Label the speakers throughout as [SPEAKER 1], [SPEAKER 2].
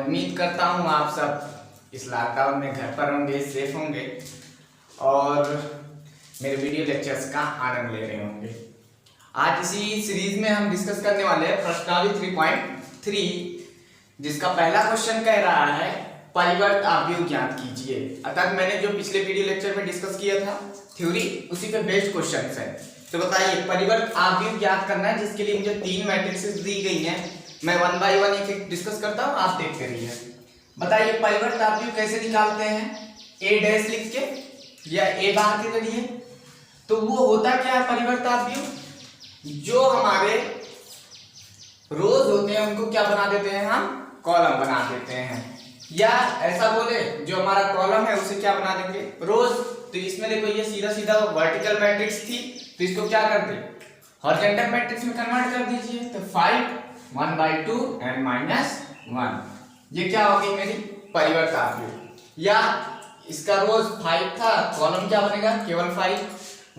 [SPEAKER 1] उम्मीद करता हूँ आप सब इस लॉकडाउन में घर पर होंगे, सेफ होंगे और मेरे वीडियो लेक्चर्स का आनंद ले रहे होंगे। आज इसी सीरीज में हम डिस्कस करने वाले हैं प्रश्नावली 3.3, जिसका पहला क्वेश्चन कह रहा है परिवर्त आव्यूह ज्ञात कीजिए। अर्थात मैंने जो पिछले वीडियो लेक्चर में डिस्कस किया था थ्योरी, उसी पे बेस्ड क्वेश्चन है। तो बताइए परिवर्त आव्यूह ज्ञात करना है, जिसके लिए मुझे 3 मैट्रिसेस दी गई हैं। मैं 1 बाय 1 एक डिस्कस करता हूँ, आप देखते रहिए। बताइए परिवर्त आव्यूह कैसे निकालते हैं? ए डैश लिख के या ए बार के जरिए। तो वो होता क्या है परिवर्त आव्यूह? जो हमारे रोज होते हैं उनको क्या बना देते हैं, हम कॉलम बना देते हैं, या ऐसा बोले जो हमारा कॉलम है उसे क्या बना देंगे, रोज। तो इसमें देखो ये सीधा सीधा वर्टिकल मैट्रिक्स थी, तो इसको क्या कर दे, हॉरिजॉन्टल मैट्रिक्स में कन्वर्ट कर दीजिए। तो 5 1 by 2 and -1, ये क्या होगी मेरी परिवर्त आव्यूह। या इसका रोज 5 था, कॉलम क्या बनेगा केवल 5,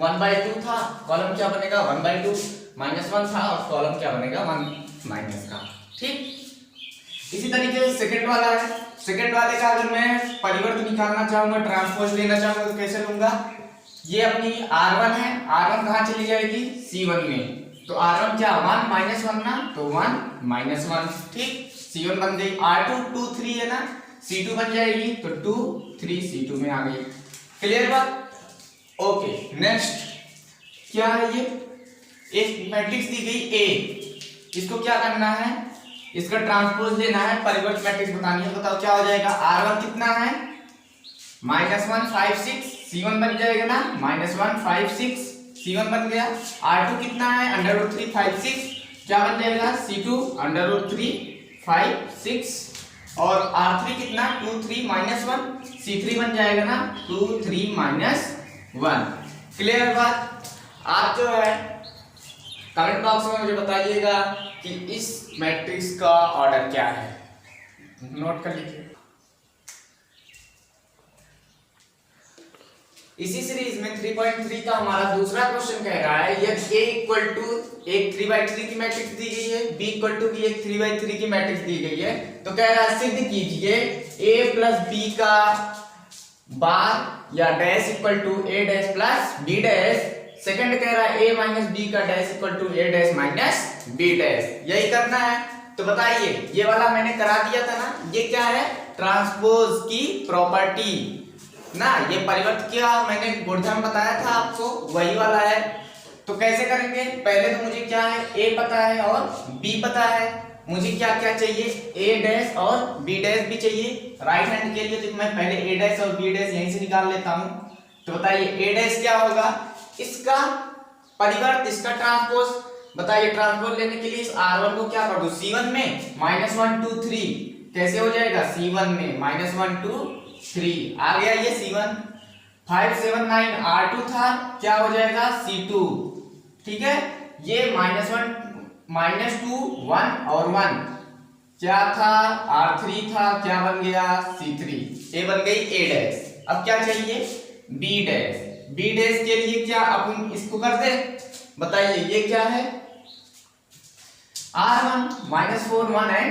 [SPEAKER 1] 1 by 2 था, कॉलम क्या बनेगा 1 by 2, -1 था और कॉलम क्या बनेगा 1 माइनस का। ठीक, इसी तरीके से सेकंड वाला है। सेकंड वाले का अगर मैं परिवर्त निकालना चाहूंगा, ट्रांसपोज लेना चाहूंगा, तो कैसे लूंगा? ये अपनी R1 है, R1 कहाँ चली जाएगी C1 में, तो R1 क्या 1 -1 ना, तो 1 -1। ठीक, C1 बन गई। R2 2 3 है ना, C2 बन जाएगी, तो 2 3 C2 में आ गई। क्लियर बात? ओके, नेक्स्ट क्या है? ये एक मैट्रिक्स दी गई A, इसको क्या करना है, इसका ट्रांसपोज लेना है, परिवर्त मैट्रिक्स बतानी है। बताओ क्या हो जाएगा? R1 कितना है -1 5 6, C1 बन जाएगा ना -1 5 6, C1 बन गया। R2 कितना है √3 5 6, क्या बन जाएगा C2 √3 5 6, और R3 कितना 2 3 -1, C3 बन जाएगा ना 2 3 -1। क्लियर बात? आप जो है कमेंट बॉक्स में मुझे बताइएगा कि इस मैट्रिक्स का ऑर्डर क्या है, नोट कर लीजिए। इसी सीरीज में 3.3 का हमारा दूसरा क्वेश्चन कह रहा है यदि A इक्वल टू एक 3/3 की मैट्रिक्स दी गई है, B इक्वल टू भी एक 3/3 की मैट्रिक्स दी गई है, तो कह रहा है सिद्ध कीजिए A प्लस B का बार या dash equal to A dash plus B dash. Second कह रहा है A माइनस B का dash equal to A dash minus B dash. यही करना है। तो बताइए ये वाला मैंने करा दिया था ना, ये क्या है ट्रांसपोज की प्रॉपर्टी ना, ये परिवर्त किया मैंने गुणधर्म बताया था आपको, वही वाला है। तो कैसे करेंगे? पहले तो मुझे क्या है A पता है और B पता है, मुझे क्या क्या चाहिए A डैश और B डैश भी चाहिए राइट हैंड के लिए। तो मैं पहले A डैश और B डैश यहीं से निकाल लेता हूं। तो बताइए A डैश क्या होगा, इसका परिवर्त, इसका ट्रांसपोज। बताइए ट्रांसपोज लेने के लिए इस R1 को क्या कर दूं, C1 में -1 2 3, कैसे हो जाएगा C1 में -1 2 3 आ गया ये C1। 5 7 9 R2 था, क्या हो जाएगा C2। ठीक है, ये -1 -2 1 और 1 क्या था R3 था, क्या बन गया C3, ये बन गई A डैश। अब क्या चाहिए B डैश। B डैश के लिए क्या अपन इसको कर दे, बताइए ये क्या है R1 -4 1 एंड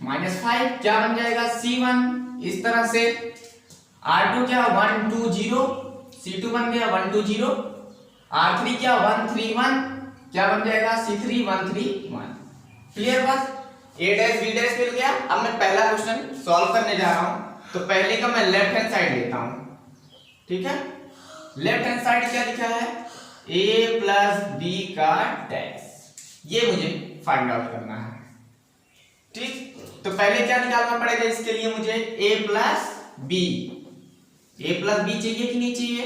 [SPEAKER 1] -5, क्या बन जाएगा C1। इस तरह से R2 क्या 1 2 0, C2 बन गया 1 2 0, R3 क्या 1 3 1, क्या बन जाएगा C3 1 3 1। क्लियर बात? A डैश B डैश मिल गया। अब मैं पहला क्वेश्चन सॉल्व करने जा रहा हूं, तो पहले का मैं लेफ्ट हैंड साइड लेता हूं। ठीक है, लेफ्ट हैंड साइड क्या लिखा है A प्लस B का डैश, ये मुझे फाइंड आउट करना है। ठीक, तो पहले क्या निकालना पड़ेगा इसके लिए मुझे A plus B। A plus B चाहिए कि नहीं चाहिए?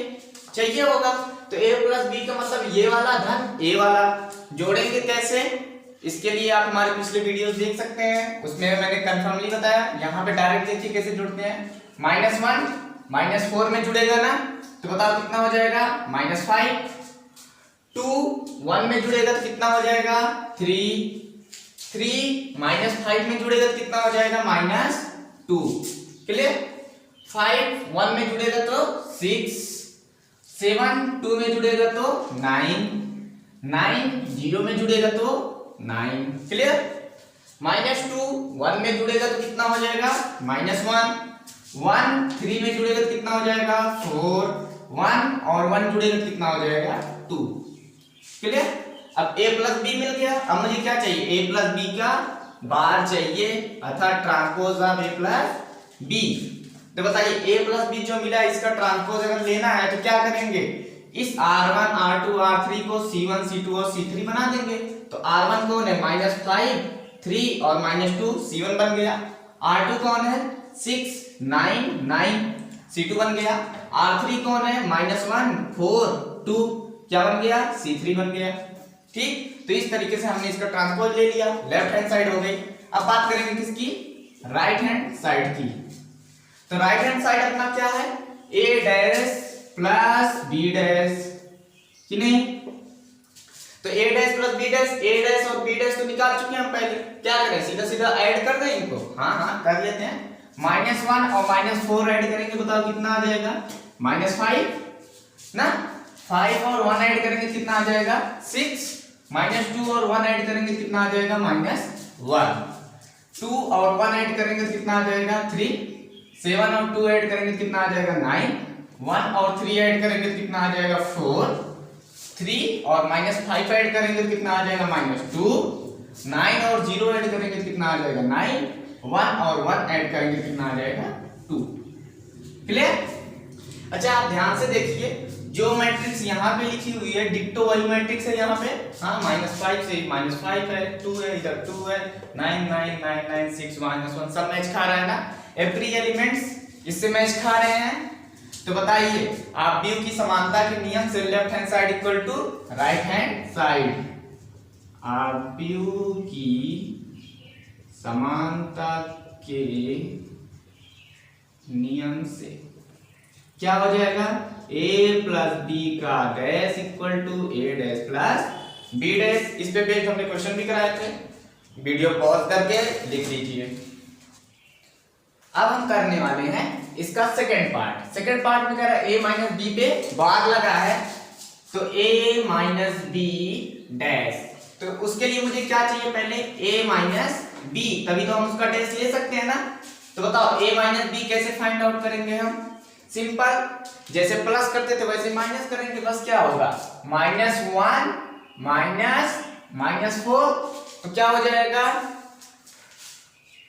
[SPEAKER 1] चाहिए होगा। तो A प्लस B का मतलब ये वाला धन A वाला, जोड़ेंगे कैसे? इसके लिए आप हमारे पिछले वीडियोस देख सकते हैं, उसमें मैंने कंफर्मली बताया। यहाँ पे डायरेक्ट देखिए कैसे जुड़ते हैं। -1 -4 में जुड़ेगा ना, तो बताओ कितना हो जाएगा -5। 2 1 में जुड़ेगा तो कितना हो जाएगा 3। 3 -5 में जुड़ेगा तो कितना हो जाएगा -2। क्लियर? 5 1 में जुड़ेगा तो 6, 7 2 में जुड़ेगा तो 9, 9 0 में जुड़ेगा तो 9। क्लियर? -2 1 में जुड़ेगा तो कितना हो जाएगा -1, 1 3 में जुड़ेगा तो कितना हो जाएगा 4, 1 और 1 जुड़ेगा तो कितना हो जाएगा 2। क्लियर। अब a प्लस बी मिल गया। अब मुझे क्या चाहिए, a प्लस बी का बार चाहिए अर्थात transpose of a plus B. तो बताइए a प्लस बी जो मिला इसका ट्रांसपोज अगर लेना है तो क्या करेंगे, इस r1 r2 r3 को c1 c2 और c3 बना देंगे। तो r1 कौन है -5 3 और -2 c1 बन गया, r2 कौन है 6 9 9 c2 बन गया, r3 कौन है -1 4 2 क्या बन गया c3 बन गया। ठीक, तो इस तरीके से हमने इसका ट्रांसपोज ले लिया, लेफ्ट हैंड साइड हो गई। अब बात करेंगे किसकी, राइट हैंड साइड की। तो राइट हैंड साइड अपना क्या है, a dash plus b dash कि नहीं। तो a dash plus b dash, a dash और b डैश तो निकाल चुके हैं हम पहले, क्या करें सीधा सीधा ऐड कर दें इनको। हाँ कर लेते हैं। -1 और -4 ऐड करेंगे, बताओ कितना आ जाएगा -5 ना, 5 और 1 ऐड करेंगे कितना आ जाएगा 6, -2 और 1 ऐड करेंगे कितना आ जाएगा -1, 2 और 1 ऐड करेंगे तो कितना आ जाएगा 3, 7 और 2 ऐड करेंगे कितना आ जाएगा 9, 1 और 3 ऐड करेंगे तो कितना आ जाएगा 4, 3 और -5 ऐड करेंगे तो कितना आ जाएगा -2, 9 और 0 ऐड करेंगे तो कितना आ जाएगा 9, 1 और 1 ऐड करेंगे तो कितना आ जाएगा 2। क्लियर। अच्छा आप ध्यान से देखिए, जो मैट्रिक्स यहाँ पे लिखी हुई है डिक्टो वही मैट्रिक्स है यहाँ पे। हाँ -5 से -5 है, 2 है, इधर 2 है, 9 9 9 9 6 -1 सब मैच खा रहा है ना, एवरी एलिमेंट्स इससे मैच खा रहे हैं। तो बताइए आप व्यू की समानता के नियम से left hand side equal to right hand side, आप व्यू की समानता के नियम से क्या हो जाएगा, a प्लस बी का dash equal to a dash plus b dash. इस पे बेस्ड हमने क्वेश्चन भी कराए थे, वीडियो पॉज करके लिख लीजिए। अब हम करने वाले हैं इसका सेकंड पार्ट। सेकंड पार्ट में कह रहा है a माइनस बी पे बार लगा है, तो a माइनस बी डैश। तो उसके लिए मुझे क्या चाहिए, पहले a माइनस बी, तभी तो हम उसका डैश ले सकते हैं ना। तो बताओ a माइनस बी कैसे फाइंड आउट करेंगे हम, सिंपल, जैसे प्लस करते थे वैसे माइनस करेंगे। बस क्या होगा -1 -4, तो क्या हो जाएगा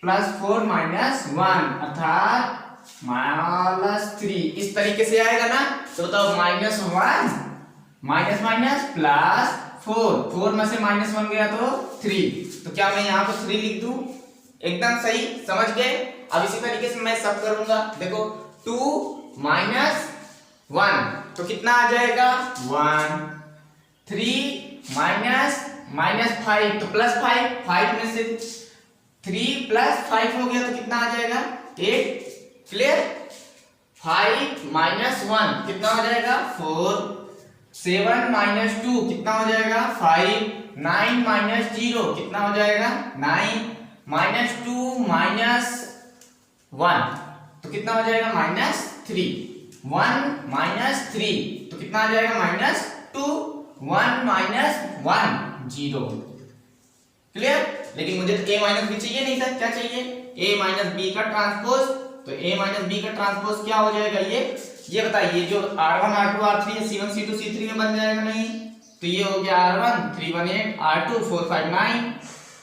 [SPEAKER 1] +4 -1 अर्थात -3, इस तरीके से आएगा ना। तो बताओ -1 +4, 4 में से -1 गया तो 3, तो क्या मैं यहाँ पर 3 लिख दूं, एकदम सही, समझ गए। अब इसी तरीके से मैं सब करूंगा, देखो 2 -1 तो कितना आ जाएगा 1, 3 -5 तो +5, 5 में से 3 + 5 हो गया तो कितना आ जाएगा 8। क्लियर। 5 -1 कितना हो जाएगा 4, 7 - 2 कितना हो जाएगा 5, 9 - 0 कितना हो जाएगा 9, -2 -1 तो कितना हो जाएगा -3, 1 - 3 तो कितना आ जाएगा -2, 1 - 1 0। क्लियर। लेकिन मुझे तो a माइनस बी चाहिए नहीं था, क्या चाहिए a माइनस बी का ट्रांसपोज। तो a माइनस बी का ट्रांसपोज क्या हो जाएगा, ये बताइए, जो r1 r2 r3 है c1 c2 c3 में बन जाएगा नहीं। तो ये हो गया r1 318 r2 459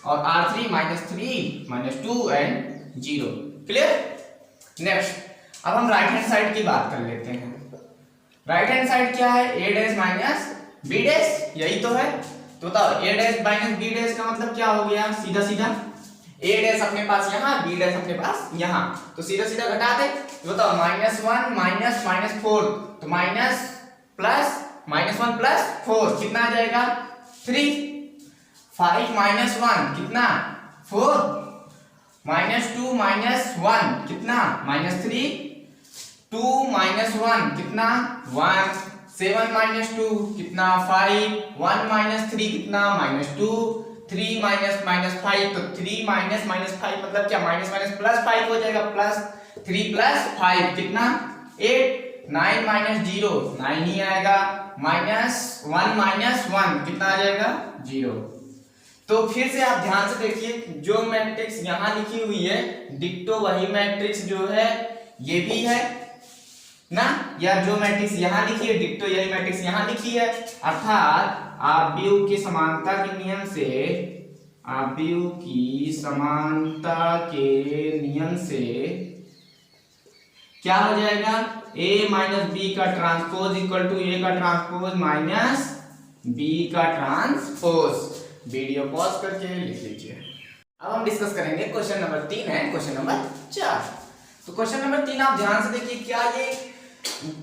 [SPEAKER 1] और r3 -3 -2 एंड 0। क्लियर। नेक्स्ट अब हम राइट हैंड साइड की बात कर लेते हैं। राइट हैंड साइड क्या है, a dash minus b dash, यही तो है। तो बताओ a dash minus b dash का मतलब क्या हो गया, सीधा सीधा a डैश अपने पास यहाँ, b डैश अपने पास यहाँ, तो सीधा सीधा घटा दे। तो बताओ -1 -4 तो माइनस प्लस -1 + 4 कितना आ जाएगा 3, 5 - 1 कितना 4, -2 -1 कितना -3, 2 - 1 कितना 1, 7 - 2 कितना 5, 1 - 3 कितना -2, 3 - -5 तो 3 - -5 मतलब क्या -+ हो जाएगा, +3 + 5 कितना 8, 9 - 0 9 ही आएगा, -1 - 1 कितना आ जाएगा 0। तो फिर से आप ध्यान से देखिए, जो मैट्रिक्स यहां लिखी हुई है डिक्टो वही मैट्रिक्स जो है ये भी है ना, या जो मैट्रिक्स यहां लिखी है डिक्टो यही मैट्रिक्स यहां लिखी है। अर्थात आव्यूह की समानता के नियम से, आव्यूह की समानता के नियम से क्या हो जाएगा, a माइनस बी का ट्रांसपोज इक्वल टू ए का ट्रांसपोज माइनस बी का ट्रांसपोज। वीडियो पॉज करके लिख लीजिए। अब हम डिस्कस करेंगे क्वेश्चन नंबर 3 है क्वेश्चन नंबर 4। तो क्वेश्चन नंबर 3 आप ध्यान से देखिए, क्या ये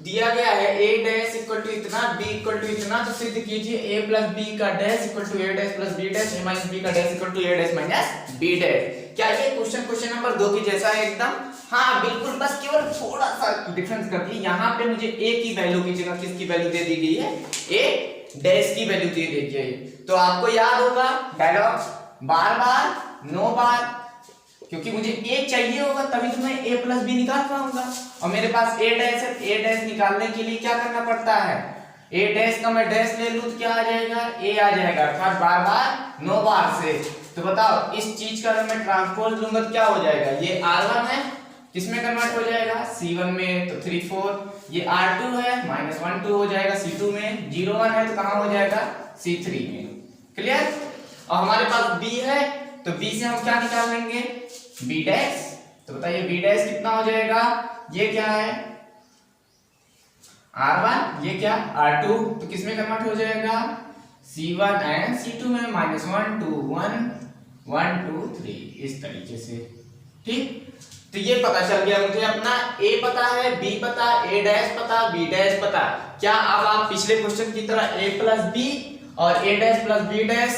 [SPEAKER 1] दिया गया है a डैश इक्वल टू इतना, b इक्वल टू इतना, तो सिद्ध कीजिए a प्लस b का dash equal to a dash plus b dash, a minus b का dash equal to a dash minus b dash. क्या ये क्वेश्चन नंबर 2 की जैसा है एकदम? हाँ बिल्कुल, बस केवल थोड़ा सा डिफरेंस कर दिए। यहाँ पे मुझे a की वैल्यू की जगह किसकी वैल्यू दे दी गई है, a डैश की वैल्यू दे दी गई है। तो आपको याद होगा डायलॉग बार बार 9 बार, क्योंकि मुझे a चाहिए होगा तभी तो मैं a प्लस बी निकाल पाऊंगा। और मेरे पास a डैश है, a डैश निकालने के लिए क्या करना पड़ता है, a डैश का मैं डैश ले लूं तो क्या आ जाएगा, a आ जाएगा, अर्थात बार बार 9 बार से। तो बताओ इस चीज का अगर मैं ट्रांसपोज लूंगा तो क्या हो जाएगा, ये r1 है किसमें कन्वर्ट हो जाएगा, c1 में, तो 3 4। ये r2 है माइनस 1 2 हो जाएगा c2 में, 0 1 है तो कहां हो जाएगा, c3 में। क्लियर? और हमारे पास b है तो b से हम क्या निकाल लेंगे, b डैश। तो बताइए b डैश कितना हो जाएगा, ये क्या है r1, ये क्या r2, तो किसमें कन्वर्ट हो जाएगा, c1 एंड c2 में, माइनस 1 2 1 1 2 3 इस तरीके से। ठीक, तो ये पता चल गया मुझे, अपना a पता है, b पता, a डैश पता, b डैश पता। क्या अब आप पिछले क्वेश्चन की तरह a प्लस b और a dash plus b dash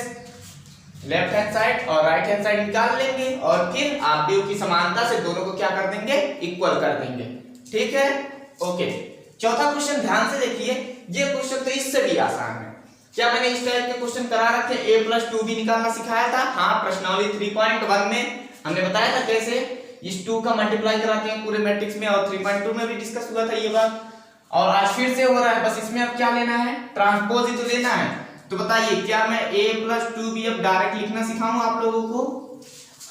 [SPEAKER 1] left hand side और राइट हैंड साइड निकाल लेंगे और फिर आव्यूह की समानता से दोनों को क्या कर देंगे, इक्वल कर देंगे। ठीक है, ओके। चौथा क्वेश्चन ध्यान से देखिए, ये क्वेश्चन तो इससे भी आसान है। क्या मैंने इस टाइप के क्वेश्चन करा रखे, a प्लस 2b निकालना सिखाया था? हाँ, प्रश्नावली 3.1 में हमने बताया था कैसे इस 2 का मल्टीप्लाई कराते हैं पूरे मैट्रिक्स में, और 3.2 में भी डिस्कस हुआ था ये बात, और आज फिर से हो रहा है। बस इसमें अब क्या लेना है, ट्रांसपोज ही तो लेना है। तो बताइए क्या मैं a प्लस 2b अब डायरेक्ट लिखना सिखाऊं आप लोगों को?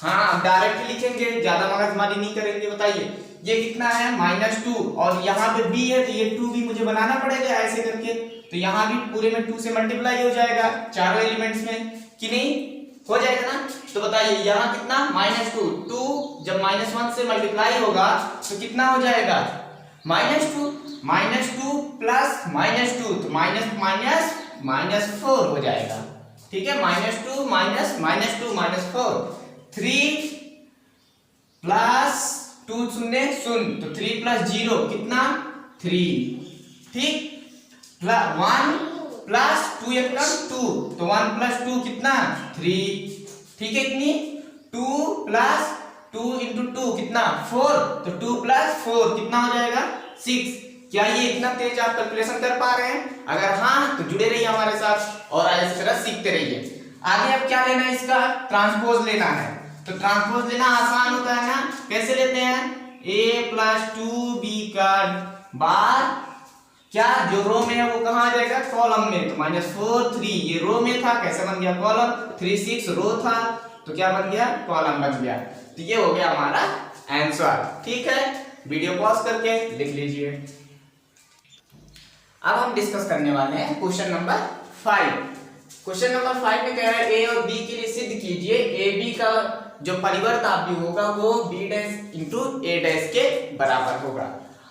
[SPEAKER 1] हाँ, अब डायरेक्ट लिखेंगे, ज्यादा मगजमारी नहीं करेंगे। बताइए ये कितना है, -2, और यहाँ पे b है तो ये 2b मुझे बनाना पड़ेगा ऐसे करके। तो यहाँ भी पूरे में 2 से मल्टीप्लाई हो जाएगा चारों एलिमेंट्स में, कि नहीं हो जाएगा ना? तो बताइए यहाँ कितना, -2, 2 जब -1 से मल्टीप्लाई होगा तो कितना हो जाएगा, -2 प्लस -2, तो माइनस माइनस -4 हो जाएगा। ठीक है, -2 माइनस -2 -4, 3 प्लस 2 शून्य शून्य, तो 3 प्लस 0 कितना, 3। ठीक, 1 प्लस 2 एकदम 2, तो 1 प्लस 2 कितना, 3। ठीक है, कितनी, 2 प्लस 2 इंटू 2 कितना, 4, तो 2 प्लस 4 कितना हो जाएगा, 6। क्या ये इतना तेज आप कैलकुलेशन कर पा रहे हैं? अगर हाँ तो जुड़े रहिए हमारे साथ और इस तरह सीखते रहिए। आगे अब क्या लेना है, इसका ट्रांसपोज लेना है। तो ट्रांसपोज लेना आसान होता है ना, कैसे लेते हैं, a प्लस 2b का बार, क्या जो रो में है वो कहाँ आ जाएगा, कॉलम में, तो -4 3 ये रो में था, कैसे बन गया कॉलम, 3 6 रो था तो क्या बन गया, कॉलम बन गया। तो ये हो गया हमारा आंसर। ठीक है, वीडियो पॉज करके लिख लीजिए। अब हम डिस्कस करने वाले हैं क्वेश्चन नंबर 5। क्वेश्चन नंबर 5 में कह रहा है a और b के लिए सिद्ध कीजिए ab का जो परिवर्त आव्यूह होगा वो b dash into a dash के बराबर होगा।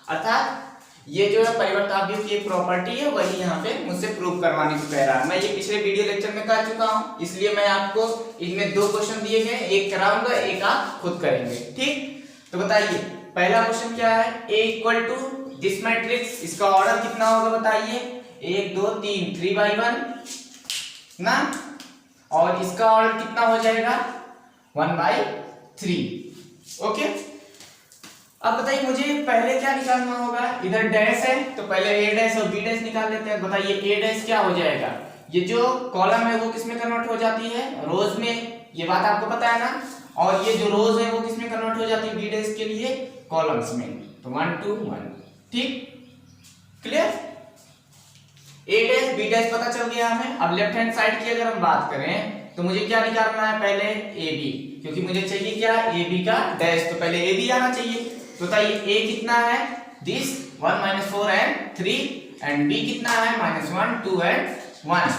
[SPEAKER 1] अर्थात ये जो है परिवर्त आव्यूह की एक प्रॉपर्टी है, वही यहाँ पे मुझसे प्रूव करवाने को कह रहा है। मैं ये पिछले वीडियो लेक्चर में कर चुका हूँ, इसलिए मैं आपको इनमें 2 क्वेश्चन दिए गए, एक कराऊंगा, एक आप खुद करेंगे। ठीक, तो बताइए पहला क्वेश्चन क्या है, a equal to this matrix, इसका ऑर्डर कितना होगा बताइए, 1 2 3 3/1 ना, और इसका ऑर्डर कितना हो जाएगा, 1/3। ओके, अब बताइए मुझे पहले क्या निकालना होगा, इधर डैश है तो पहले a डैश और b डैश निकाल लेते हैं। बताइए a डैश क्या हो जाएगा, ये जो कॉलम है वो किसमें कन्वर्ट हो जाती है, रोज में, ये बात आपको पता है ना, और ये जो रोज है वो किसमें कन्वर्ट हो जाती है, b डैश के लिए कॉलम्स में, तो 1 2 1। ठीक, clear, a dash b dash पता चल गया हमें। अब लेफ्ट हैंड साइड की अगर हम बात करें तो मुझे क्या निकालना है पहले ए बी, क्योंकि मुझे चाहिए क्या ए बी का डैश, तो पहले ए बी आना चाहिए। तो बताइए ए कितना है दिस 1 - 4 एंड 3 एंड बी कितना है -1 2 एंड 1।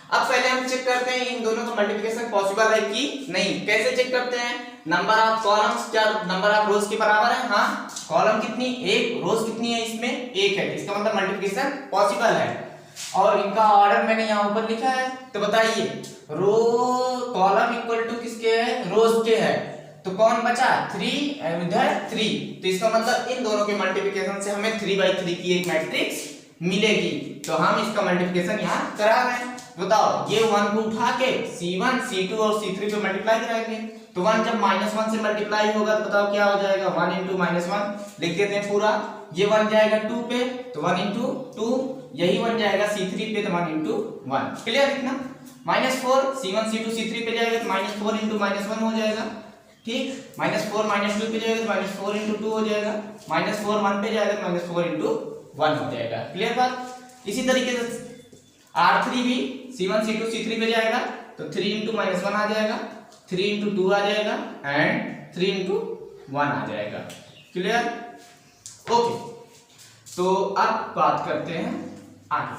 [SPEAKER 1] अब पहले हम चेक करते हैं इन दोनों का मल्टीप्लिकेशन पॉसिबल है कि नहीं। कैसे चेक करते हैं, नंबर ऑफ कॉलम्स क्या नंबर ऑफ रोज के बराबर है, हाँ कॉलम कितनी एक, रोज कितनी है इसमें एक है, इसका मतलब मल्टीप्लिकेशन पॉसिबल है। और इनका ऑर्डर मैंने यहाँ ऊपर लिखा है, तो बताइए रो कॉलम इक्वल टू किसके है, रोज के है, तो कौन बचा 3 इधर 3, तो इसका मतलब इन दोनों के मल्टीप्लिकेशन से हमें 3/3 की एक मैट्रिक्स मिलेगी। तो हम इसका मल्टीप्लिकेशन यहाँ करा रहे हैं। बताओ ये 1 को उठा के C1 C2 और C3 पे मल्टीप्लाई कराएंगे, तो 1 जब -1 से मल्टीप्लाई होगा तो बताओ क्या हो जाएगा 1 × -1 लिख देते हैं पूरा। ये 1 जाएगा 2 पे तो 1 × 2, यही 1 जाएगा C3 पे तो 1 × 1। क्लियर इतना। -4 C1 C2 C3 पे जाएगा तो -4 × -1 हो जाएगा, ठीक। -4 -2 पे जाएगा तो -4 × 2 हो जाएगा, -4 1 पे जाएगा तो -4 × 1 हो जाएगा। क्लियर बात। इसी तरीके से R3 भी C1 C2 C3 पे जाएगा तो 3 × -1 आ जाएगा, 3 × 2 आ जाएगा एंड 3 × 1 आ जाएगा। Clear, okay. तो अब बात करते हैं आगे।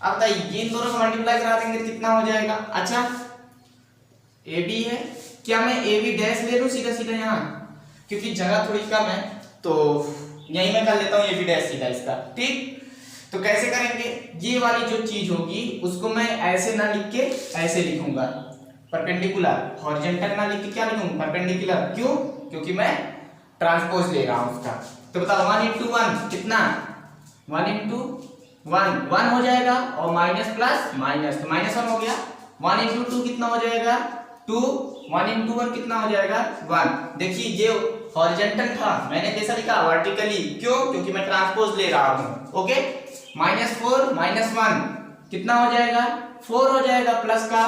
[SPEAKER 1] अब बताइए इन दोनों को मल्टीप्लाई करा देंगे तो कितना हो जाएगा। अच्छा ए बी है, क्या मैं ए बी डैश ले लूं सीधा सीधा यहाँ, क्योंकि जगह थोड़ी कम है तो यही मैं कर लेता हूँ ए बी डैश सीधा इसका, ठीक। तो कैसे करेंगे, ये वाली जो चीज होगी उसको मैं ऐसे ना लिख के ऐसे लिखूंगा परपेंडिकुलर, हॉरिजॉन्टल ना लिख के क्या लिखूंगा परपेंडिकुलर। क्यों, क्योंकि मैं ट्रांसपोज ले रहा हूं उसका। तो बताओ 1 × 1 कितना, 1 × 1 हो जाएगा और माइनस प्लस माइनस तो -1 हो गया। 1 × 2 कितना हो जाएगा 2, 1 × 1 कितना हो जाएगा 1। देखिए ये हॉरिजॉन्टल था, मैंने कैसा लिखा वर्टिकली, क्यों, क्योंकि मैं ट्रांसपोज ले रहा हूं। ओके, -4 -1 कितना हो जाएगा 4 हो जाएगा प्लस का,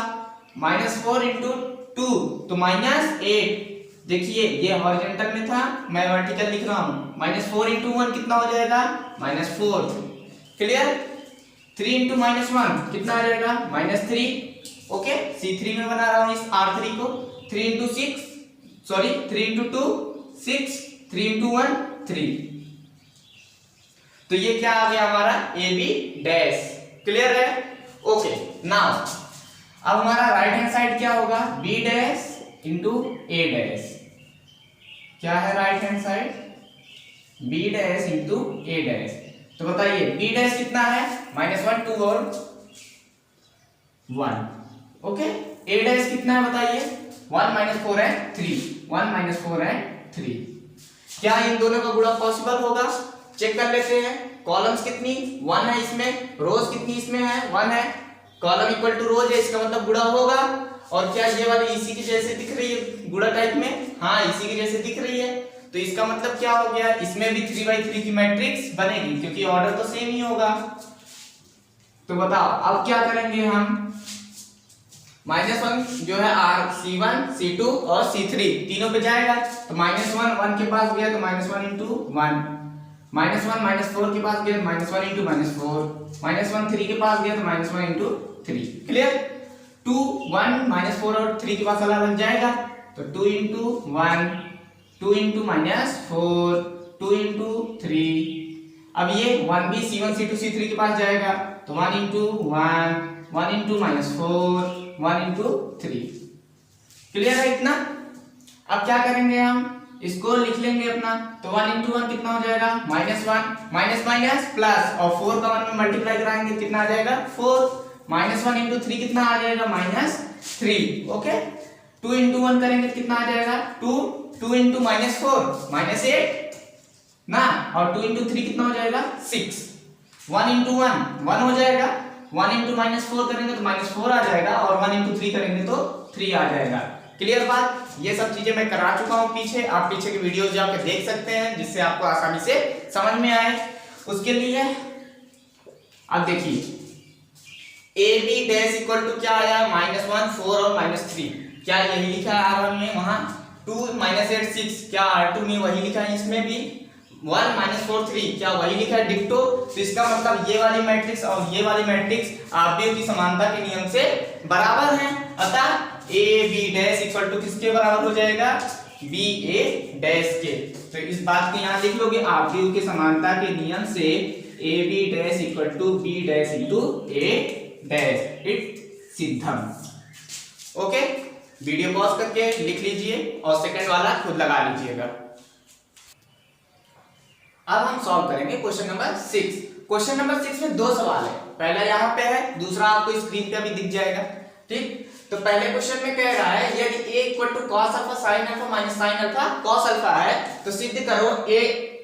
[SPEAKER 1] -4 × 2 तो -8। देखिए ये हॉरिजॉन्टल में था, मैं वर्टिकल लिख रहा हूं। -4 × 1 कितना हो जाएगा -4। क्लियर। 3 × -1 कितना आ जाएगा -3। ओके, C3 में बना रहा हूं इस R3 को। 3 × 2 6, 3 × 1 3। तो ये क्या आ गया हमारा ए बी डैश। क्लियर है, ओके। नाउ अब हमारा राइट हैंड साइड क्या होगा बी डैश × ए डैश। क्या है right hand side B dash × A dash. तो बताइए बी डैश कितना है -1 2 और 1। ओके, ए डैश कितना है बताइए 1 - 4 एंड 3, 1 - 4 एंड 3। क्या इन दोनों का गुणा पॉसिबल होगा, चेक कर लेते हैं। कॉलम्स कितनी 1 है इसमें, रोज कितनी इसमें है 1 है, कॉलम इक्वल टू रोज है, इसका मतलब गुणा होगा। और क्या ये वाली इसी की जैसे दिख रही है गुणा टाइप में, हाँ इसी की जैसे दिख रही है, तो इसका मतलब क्या हो गया इसमें भी 3/3 की मैट्रिक्स बनेगी, क्योंकि ऑर्डर तो सेम ही होगा। तो बताओ अब क्या करेंगे हम, -1 जो है C1 C2 और C3 तीनों पे जाएगा, तो -1 1 के पास गया तो -1 × 1, -1 -4 के पास गया तो -1 × -4, -1 3 के पास गया तो -1 × 3। क्लियर। 2 1 -4 और 3 के पास अलग जाएगा तो 2 × 1 2 × -4 2 × 3। अब ये 1 भी C1 C2 C3 के पास जाएगा तो 1 × 1 1 × -4 1 × 3। क्लियर है इतना। अब क्या करेंगे हम इसको लिख लेंगे अपना, तो 1 × 1 कितना हो जाएगा -1 माइनस माइनस प्लस और 4 का 1 में मल्टीप्लाई कराएंगे कितना आ जाएगा 4, -1 × 3 कितना आ जाएगा -3। ओके, 2 × 1 करेंगे तो कितना आ जाएगा 2, 2 × -4 -8 ना, और 2 × 3 कितना हो जाएगा 6, 1 × 1 1 हो जाएगा, 1 × -4 करेंगे तो -4 आ जाएगा और 1 × 3 करेंगे तो 3 आ जाएगा। क्लियर बात। ये सब चीजें मैं करा चुका हूं पीछे, आप पीछे की वीडियोस जाके देख सकते हैं जिससे आपको आसानी से समझ में आए। उसके लिए अब देखिए A B dash equal to क्या आया -1 4 और -3, क्या यही लिखा है R1 में, वहां 2 -8 6 क्या R2 में वही लिखा है, इसमें भी 1 -4 3 क्या वही लिखा है डिक्टो। तो इसका मतलब ये वाली मैट्रिक्स और ये वाली मैट्रिक्स आपस की समानता के नियम से बराबर हैं, अतः A B dash equal to किसके बराबर हो जाएगा, बी ए डैश के। तो इस बात को यहाँ लिख लोगे, आपकी के समानता के नियम से a B dash equal to b dash into a dash, it सिद्धम। ओके, वीडियो पॉज करके लिख लीजिए और सेकंड वाला खुद लगा लीजिएगा। अब हम सॉल्व करेंगे क्वेश्चन नंबर 6। क्वेश्चन नंबर 6 में दो सवाल है, पहला यहाँ पे है, दूसरा आपको स्क्रीन पे भी दिख जाएगा। ठीक, तो पहले क्वेश्चन में कह रहा है यदि a equal to cos alpha sin alpha minus sin alpha cos alpha है तो सिद्ध करो a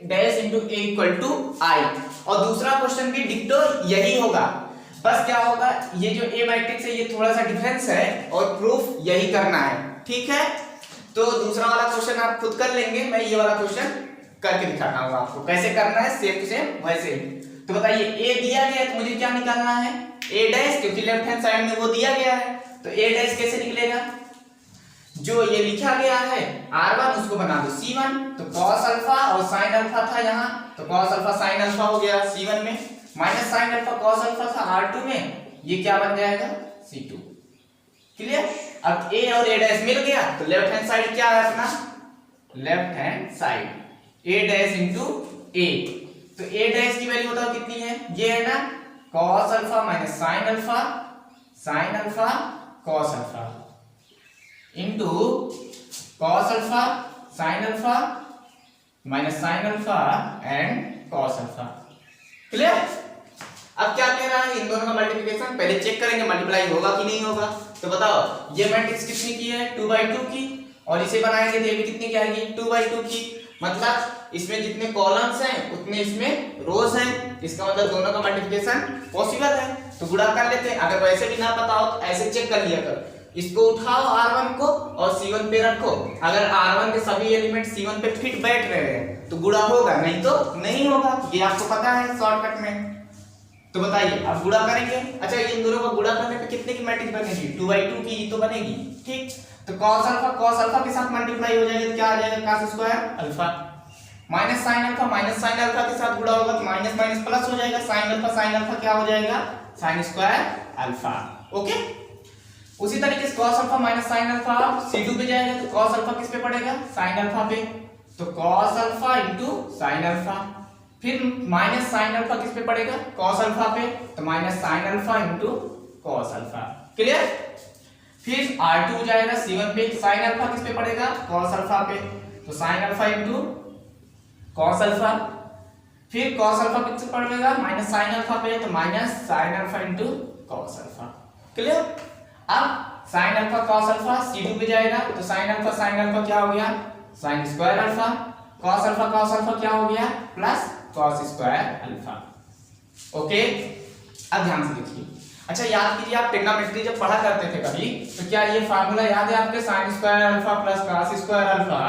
[SPEAKER 1] dash into a equal to i। और दूसरा क्वेश्चन भी डिक्टो यही होगा, बस क्या होगा, ये जो a मैट्रिक्स है ये थोड़ा सा डिफरेंस है और प्रूफ यही करना है। ठीक है, तो दूसरा वाला क्वेश्चन आप खुद कर लेंगे, मैं ये वाला क्वेश्चन करके दिखाता हूँ आपको कैसे करना है, सेम टू सेम वैसे ही। तो बताइए a दिया गया है तो मुझे क्या निकालना है, a डैश, क्योंकि लेफ्ट हैंड साइड में वो दिया गया है तो a डैश कैसे निकलेगा, जो ये लिखा गया है r1 उसको बना दो c1। तो cos अल्फा और sin अल्फा था यहाँ, तो cos अल्फा sin अल्फा हो गया c1 में, minus sin alpha cos alpha था r2 में, ये क्या बन जाएगा c2। क्लियर, अब a और a डैश मिल गया तो लेफ्ट हैंड साइड क्या है अपना, left hand side a dash into a। तो a डैश की वैल्यू बताओ कितनी है, ये है ना cos alpha minus sin alpha cos alpha into cos alpha sin alpha minus sin alpha and cos alpha. Clear, अब क्या कह रहा है, इन दोनों का मल्टीप्लिकेशन पहले चेक करेंगे मल्टीप्लाई होगा कि नहीं होगा। तो बताओ ये मैट्रिक्स कितनी की है, 2/2 की, और इसे बनाएंगे तो ये भी कितनी की आएगी, 2/2 की। मतलब इसमें जितने कॉलम्स हैं उतने इसमें रोज हैं, इसका मतलब दोनों का मल्टीप्लिकेशन पॉसिबल है। तो गुणा कर लेते हैं, अगर वैसे भी ना पता हो तो ऐसे चेक कर लिया कर, इसको उठाओ r1 को और c1 पे रखो, अगर r1 के सभी एलिमेंट c1 पे फिट बैठ रहे हैं तो गुणा होगा, नहीं तो नहीं होगा, ये आपको पता है शॉर्टकट में। तो बताइए अब गुणा करेंगे, अच्छा इन दोनों को गुणा करने पे कितने की मैट्रिक्स बनेगी, 2/2 की तो बनेगी। ठीक, तो cos अल्फा के साथ मल्टीप्लाई हो जाएगा तो क्या आ जाएगा, cos square alpha, minus sin alpha के साथ गुणा होगा तो माइनस माइनस प्लस हो जाएगा, sin अल्फा क्या हो जाएगा, sin स्क्वायर अल्फा। ओके, उसी तरीके से cos alpha minus sin alpha c2 पे जाएगा तो cos अल्फा किस पे पड़ेगा, sin अल्फा पे, तो cos alpha into sin alpha, फिर माइनस sin अल्फा किस पे पड़ेगा, cos अल्फा पे, तो minus sin alpha into cos alpha. Clear, फिर r2 जाएगा c1 पे, sin अल्फा किस पे पड़ेगा, cos अल्फा पे, तो sin alpha into cos alpha, फिर cos अल्फा किस पे पड़ेगा, माइनस sin अल्फा पे, तो minus sin alpha into cos alpha. Clear, अब sin alpha cos alpha c2 पे जाएगा तो sin अल्फा क्या हो गया, sin square alpha, cos alpha क्या हो गया, plus cos square alpha. Okay, अब ध्यान से देखिए, अच्छा याद कीजिए आप ट्रिग्नोमेट्री जब पढ़ा करते थे कभी तो क्या ये फार्मूला याद है आपके, sin square alpha plus cos square alpha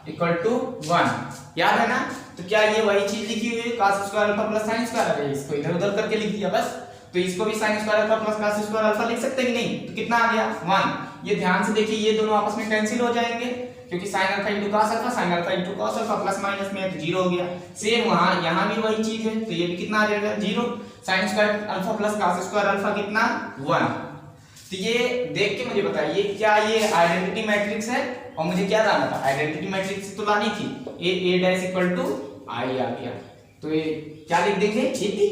[SPEAKER 1] equal to 1, याद है ना। तो क्या ये वही चीज लिखी हुई है, cos square alpha plus sin square alpha, इसको इधर उधर करके लिख दिया बस, तो इसको भी sin square alpha plus cos square alpha लिख सकते हैं कि नहीं, तो कितना आ गया 1। ये ध्यान से देखिए ये दोनों आपस में कैंसिल हो जाएंगे क्योंकि sin alpha into cos alpha, sin alpha into cos alpha plus minus में है तो 0 हो गया। सेम वहां यहां भी वही चीज है तो ये भी कितना आ जाएगा 0, sin square alpha plus cos square alpha कितना 1। तो ये देख के मुझे बताइए क्या ये आइडेंटिटी मैट्रिक्स है, और मुझे क्या लाना था, आइडेंटिटी मैट्रिक्स तो लानी थी, a dash equal to i आ गया, तो ये क्या लिख देंगे, इति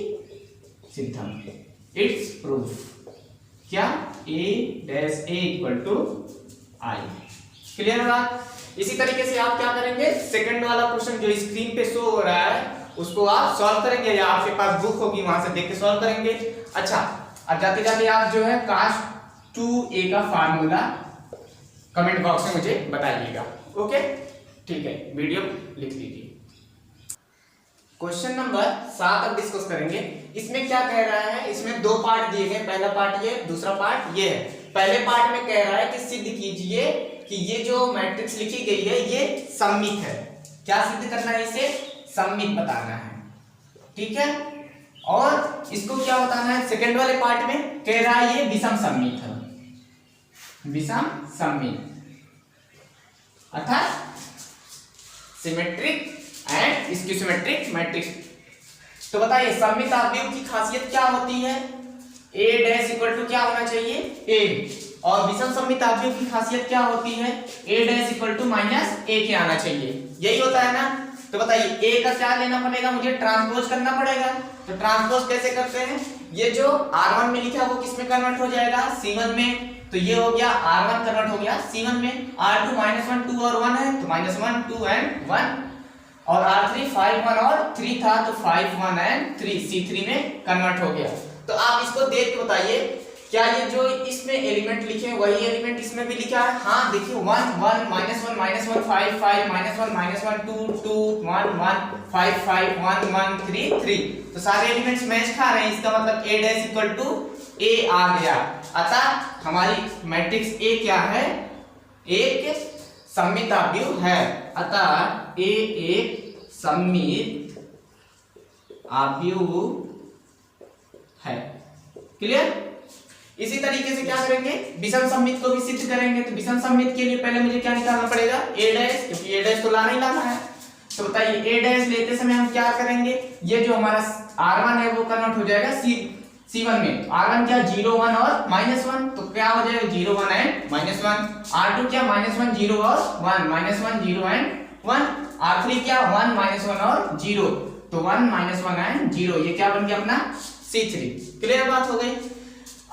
[SPEAKER 1] सिद्धम, इट्स प्रूफ, क्या a dash a equal to i। Clear है बात। इसी तरीके से आप क्या करेंगे, सेकंड वाला क्वेश्चन जो स्क्रीन पे शो हो रहा है उसको आप सॉल्व करेंगे, या आपके पास बुक होगी वहां से देख के सॉल्व करेंगे। अच्छा, अब जाते जाते आप जो है cos 2a का फार्मूला कमेंट बॉक्स में मुझे बताइएगा। ओके, ठीक है, वीडियो लिख लीजिए। क्वेश्चन नंबर 7 अब डिस्कस करेंगे। इसमें क्या कह रहा है, इसमें दो पार्ट दिए गए, पहला पार्ट ये, दूसरा पार्ट ये है। पहले पार्ट में कह रहा है कि सिद्ध कीजिए कि ये जो मैट्रिक्स लिखी गई है ये सममित है। क्या सिद्ध करना है, इसे सममित बताना है, ठीक है। और इसको क्या बताना है, सेकंड वाले पार्ट में कह रहा है ये विषम सममित है, विषम सममित अर्थात सिमेट्रिक एंड स्क्यूसिमेट्रिक मैट्रिक्स। तो बताइए सममित आव्यूह की खासियत क्या होती है, a डैश इक्वल टू क्या होना चाहिए, a और विषम सममित आव्यूह की खासियत क्या होती है, a dash equal to minus a के आना चाहिए, यही होता है ना। तो बताइए a का क्या लेना पड़ेगा, मुझे ट्रांसपोज करना पड़ेगा। तो ट्रांसपोज कैसे करते हैं, ये जो r1 में लिखा है वो किस में कन्वर्ट हो जाएगा, c1 में। तो ये हो गया r1 कन्वर्ट हो गया c1 में, r2 -1 2 और 1 है तो -1 2 एंड 1, और r3 5 1 और 3 था तो 5 1 एंड 3 c3 में कन्वर्ट हो गया। तो आप इसको देख के बताइए क्या ये जो इसमें एलिमेंट लिखे हैं वही एलिमेंट इसमें भी लिखा है। हाँ देखिए 1 1 -1 -1 5 5 -1 -1 2 2 1 1 5 5 1 1 3 3, तो सारे एलिमेंट्स मैच खा रहे हैं, इसका मतलब a dash equal to a आ गया। अतः हमारी मैट्रिक्स a क्या है, एक सममित आव्यूह है। अतः a एक सममित आव्यूह है। क्लियर। इसी तरीके से क्या करेंगे, विषम सममित को भी सिद्ध करेंगे। तो विषम सममित के लिए पहले मुझे क्या निकालना पड़ेगा, a डैश, क्योंकि a डैश तो लाना ही लाना है। तो बताइए a डैश लेते समय हम क्या करेंगे, ये जो हमारा r1 है वो कन्वर्ट हो जाएगा c1 में। r1 क्या 0 1 और -1, तो क्या हो जाएगा 0 1 एंड -1। r2 क्या -1 0 और 1 -1 0 एंड 1। r3 क्या 1 -1 और 0, तो 1 -1 एंड 0, ये क्या बन गया अपना c3। क्लियर बात हो गई।